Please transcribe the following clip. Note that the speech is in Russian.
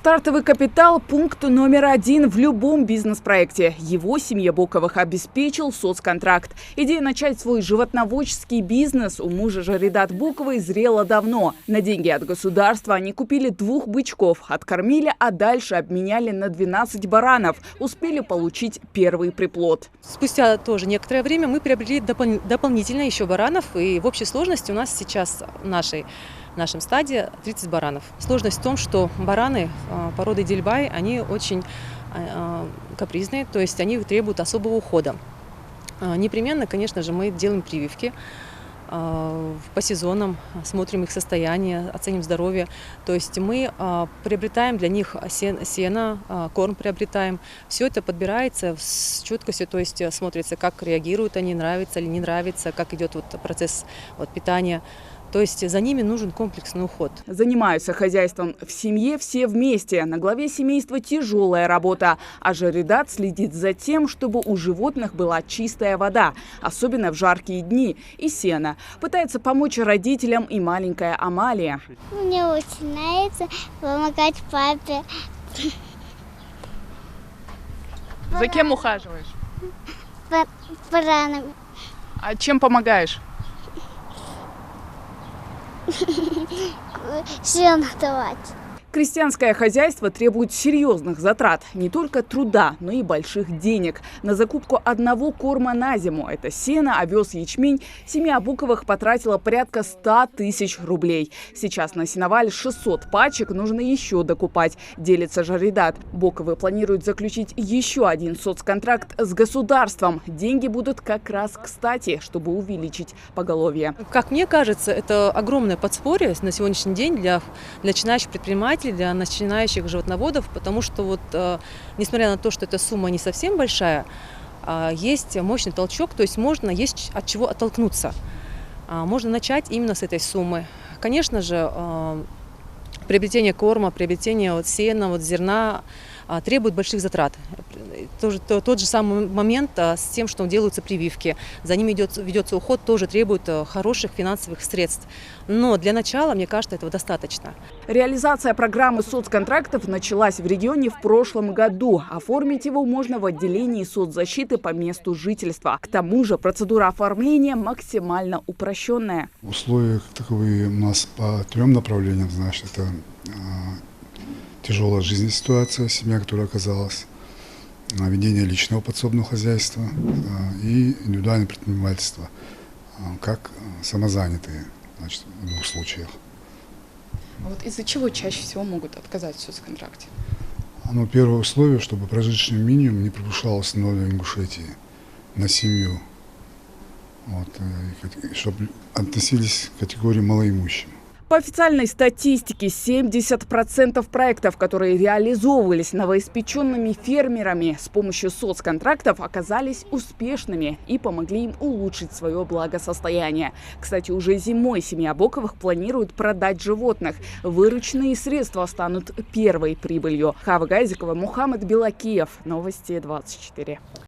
Стартовый капитал – пункт номер один в любом бизнес-проекте. Его семье Боковых обеспечил соцконтракт. Идея начать свой животноводческий бизнес у мужа Жаридат Боковой зрела давно. На деньги от государства они купили 2 бычков, откормили, а дальше обменяли на 12 баранов. Успели получить первый приплод. Спустя тоже некоторое время мы приобрели дополнительно еще баранов. И в общей сложности у нас сейчас в нашем стаде 30 баранов. Сложность в том, что бараны породы Дильбай, они очень капризные, то есть они требуют особого ухода. Непременно, конечно же, мы делаем прививки по сезонам, смотрим их состояние, оценим здоровье. То есть мы приобретаем для них сено, корм приобретаем. Все это подбирается с четкостью, то есть смотрится, как реагируют они, нравится или не нравится, как идет процесс питания. То есть за ними нужен комплексный уход. Занимаются хозяйством в семье все вместе. На главе семейства тяжелая работа. А Жаридат следит за тем, чтобы у животных была чистая вода, особенно в жаркие дни, и сено. Пытается помочь родителям и маленькая Амалия. Мне очень нравится помогать папе. За кем ухаживаешь? Баранами. А чем помогаешь? Сено давать. Крестьянское хозяйство требует серьезных затрат. Не только труда, но и больших денег. На закупку одного корма на зиму – это сено, овес, ячмень – семья Боковых потратила порядка 100 тысяч рублей. Сейчас на сеновале 600 пачек, нужно еще докупать, делится Жаридат. Боковы планируют заключить еще один соцконтракт с государством. Деньги будут как раз кстати, чтобы увеличить поголовье. Как мне кажется, это огромное подспорье на сегодняшний день для начинающих предпринимателей, для начинающих животноводов, потому что несмотря на то, что эта сумма не совсем большая, есть мощный толчок, то есть есть от чего оттолкнуться. Можно начать именно с этой суммы. Конечно же, приобретение корма, приобретение сена, зерна требует больших затрат. Тот же самый момент с тем, что делаются прививки, за ними ведется уход, тоже требует хороших финансовых средств. Но для начала, мне кажется, этого достаточно. Реализация программы соцконтрактов началась в регионе в прошлом году. Оформить его можно в отделении соцзащиты по месту жительства. К тому же процедура оформления максимально упрощенная. Условия таковые у нас по 3 направлениям. Значит, это тяжелая жизненная ситуация, семья, которая оказалась, ведение личного подсобного хозяйства и индивидуальное предпринимательство, как самозанятые, значит, в 2 случаях. А вот из-за чего чаще всего могут отказать в соцконтракте? Первое условие, чтобы прожиточный минимум не превышал установленный в Ингушетии на семью, чтобы относились к категории малоимущим. По официальной статистике, 70% проектов, которые реализовывались новоиспеченными фермерами с помощью соцконтрактов, оказались успешными и помогли им улучшить свое благосостояние. Кстати, уже зимой семья Боковых планирует продать животных. Вырученные средства станут первой прибылью. Хава Гайзикова, Мухаммад Белакиев. Новости 24.